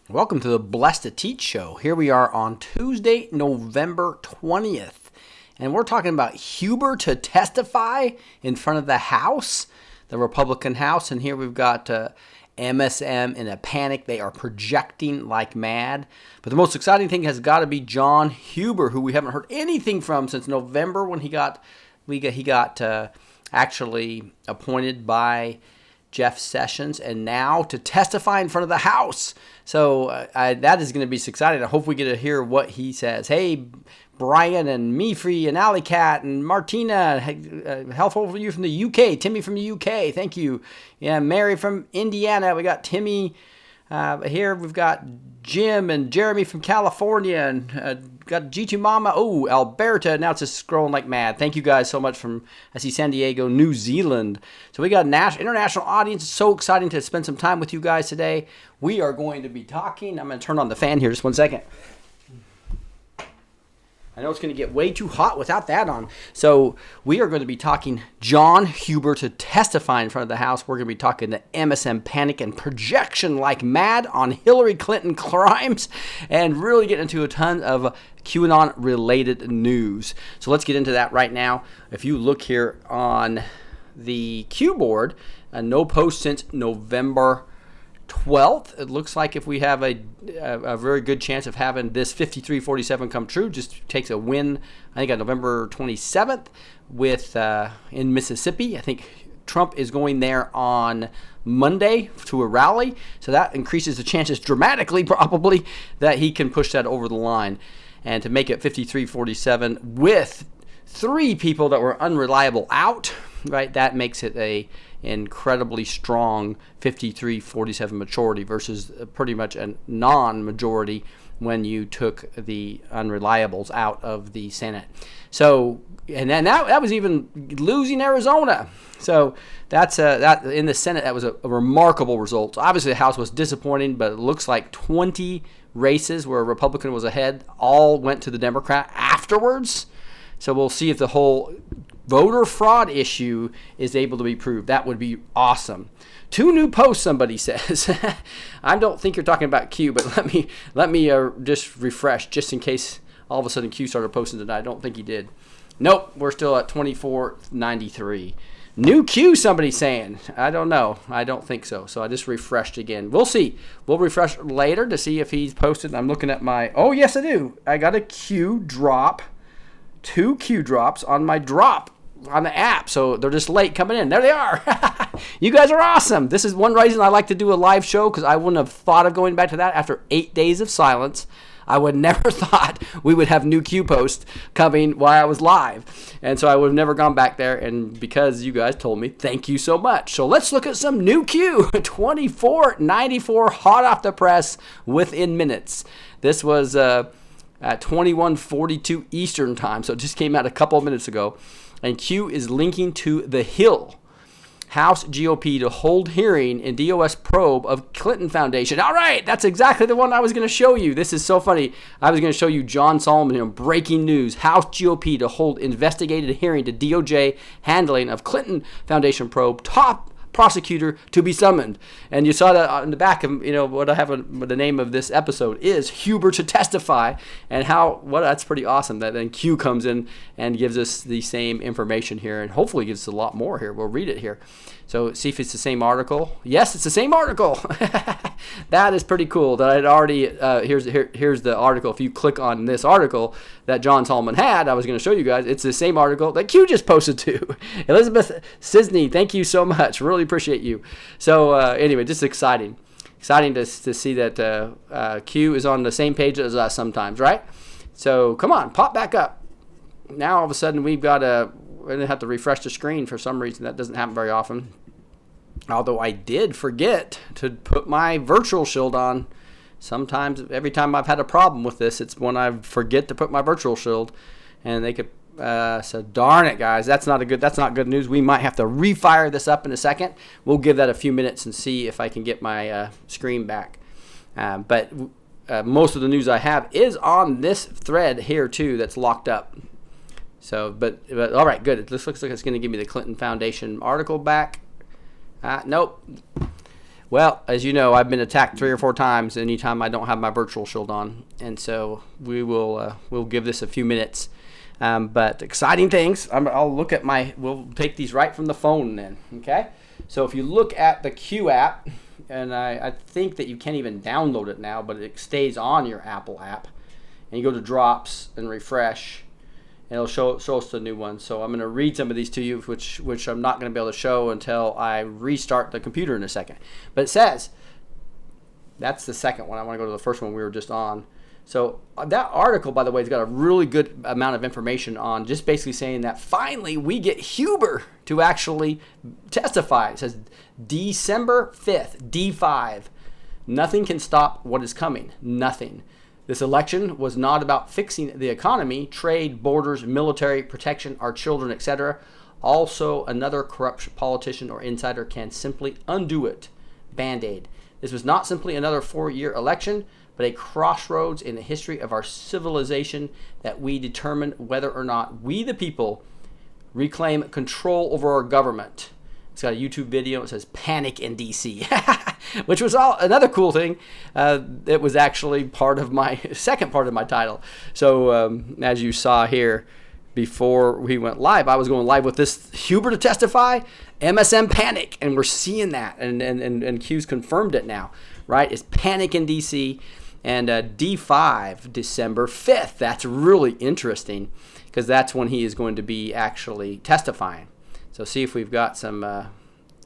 Welcome to the Blessed to Teach show. Here we are on Tuesday, November 20th, and we're talking about Huber to testify in front of the House, the Republican House, and here we've got MSM in a panic. They are projecting like mad, but the most exciting thing has got to be John Huber, who we haven't heard anything from since November when he got actually appointed by Jeff Sessions, and now to testify in front of the House. So that is going to be exciting. I hope we get to hear what he says. Hey, Brian and Meefrey and Alley Cat and Martina, helpful for you from the UK. Timmy from the UK, thank you. Yeah, Mary from Indiana. We got Timmy here. We've got Jim and Jeremy from California, and got G2 Mama. Oh, Alberta. Now it's just scrolling like mad. Thank you guys so much from, I see San Diego, New Zealand. So we got an international audience. It's so exciting to spend some time with you guys today. We are going to be talking. I'm going to turn on the fan here just one second. I know it's going to get way too hot without that on. So we are going to be talking John Huber to testify in front of the House. We're going to be talking the MSM panic and projection like mad on Hillary Clinton crimes, and really get into a ton of QAnon-related news. So let's get into that right now. If you look here on the Q board, no post since November 12th. It looks like if we have a very good chance of having this 53-47 come true, just takes a win, I think on November 27th with in Mississippi. I think Trump is going there on Monday to a rally, so that increases the chances dramatically probably that he can push that over the line. And to make it 53-47 with three people that were unreliable out, right, that makes it a incredibly strong 53-47 majority versus pretty much a non-majority when you took the unreliables out of the Senate. So, and then that was even losing Arizona. So that's that in the Senate, that was a remarkable result. Obviously, the House was disappointing, but it looks like 20 races where a Republican was ahead all went to the Democrat afterwards. So we'll see if the whole voter fraud issue is able to be proved. That would be awesome. 2 new posts, somebody says. I don't think you're talking about Q, but let me just refresh, just in case all of a sudden Q started posting tonight. I don't think he did. Nope, we're still at 2493. New Q, somebody's saying. I don't know. I don't think so. So I just refreshed again. We'll see. We'll refresh later to see if he's posted. I'm looking at my, oh yes I do. I got a Q drop. 2 Q drops on my drop on the app, so they're just late coming in. There they are. You guys are awesome. This is one reason I like to do a live show, because I wouldn't have thought of going back to that after 8 days of silence. I would never thought we would have new Q posts coming while I was live, and so I would have never gone back there, and because you guys told me, thank you so much. So let's look at some new Q. 2494, hot off the press within minutes. This was at 21:42 Eastern time, so it just came out a couple of minutes ago. And Q is linking to the Hill, House GOP to hold hearing in DOS probe of Clinton Foundation. All right, that's exactly the one I was going to show you. This is so funny. I was going to show you John Solomon, breaking news. House GOP to hold investigated hearing to DOJ handling of Clinton Foundation probe. Top prosecutor to be summoned. And you saw that on the back of, what I have the name of this episode is Huber to testify, and that's pretty awesome that then Q comes in and gives us the same information here, and hopefully gives us a lot more here. We'll read it here. So see if it's the same article. Yes, it's the same article. That is pretty cool that I'd already, here's the article. If you click on this article that John Solomon had, I was going to show you guys, it's the same article that Q just posted to. Elizabeth Sisney, thank you so much. Really appreciate you. So anyway, just exciting to see that Q is on the same page as us sometimes, right? So come on, pop back up. Now all of a sudden we're going to have to refresh the screen for some reason. That doesn't happen very often. Although I did forget to put my virtual shield on. Sometimes, every time I've had a problem with this, it's when I forget to put my virtual shield. And they could, so darn it, guys. That's not good news. We might have to refire this up in a second. We'll give that a few minutes and see if I can get my screen back. But most of the news I have is on this thread here too that's locked up. So, but all right, good. This looks like it's going to give me the Clinton Foundation article back. Nope. Well, as you know, I've been attacked 3 or 4 times anytime I don't have my virtual shield on, and so we'll give this a few minutes. But exciting things. I'll look at we'll take these right from the phone then. Okay. So if you look at the Q app, and I think that you can't even download it now, but it stays on your Apple app, and you go to Drops and refresh, and it'll show us the new one. So I'm going to read some of these to you, which I'm not going to be able to show until I restart the computer in a second. But it says, that's the second one. I want to go to the first one we were just on. So that article, by the way, has got a really good amount of information on just basically saying that finally we get Huber to actually testify. It says December 5th, D5. Nothing can stop what is coming. Nothing. This election was not about fixing the economy, trade, borders, military, protection, our children, etc. Also, another corrupt politician or insider can simply undo it. Band-Aid. This was not simply another 4-year election, but a crossroads in the history of our civilization that we determine whether or not we, the people, reclaim control over our government. It's got a YouTube video. It says "Panic in D.C." which was another cool thing. It was actually part of my second part of my title. So as you saw here, before we went live, I was going live with this Huber to testify, MSM panic, and we're seeing that, and Q's confirmed it now, right? It's panic in D.C. and D5 December 5th. That's really interesting because that's when he is going to be actually testifying. So see if we've got some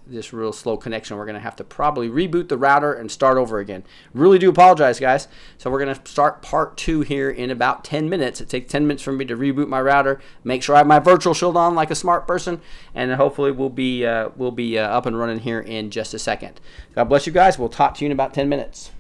this real slow connection. We're going to have to probably reboot the router and start over again. Really do apologize, guys. So we're going to start part 2 here in about 10 minutes. It takes 10 minutes for me to reboot my router, make sure I have my virtual shield on like a smart person, and hopefully we'll be up and running here in just a second. God bless you guys. We'll talk to you in about 10 minutes.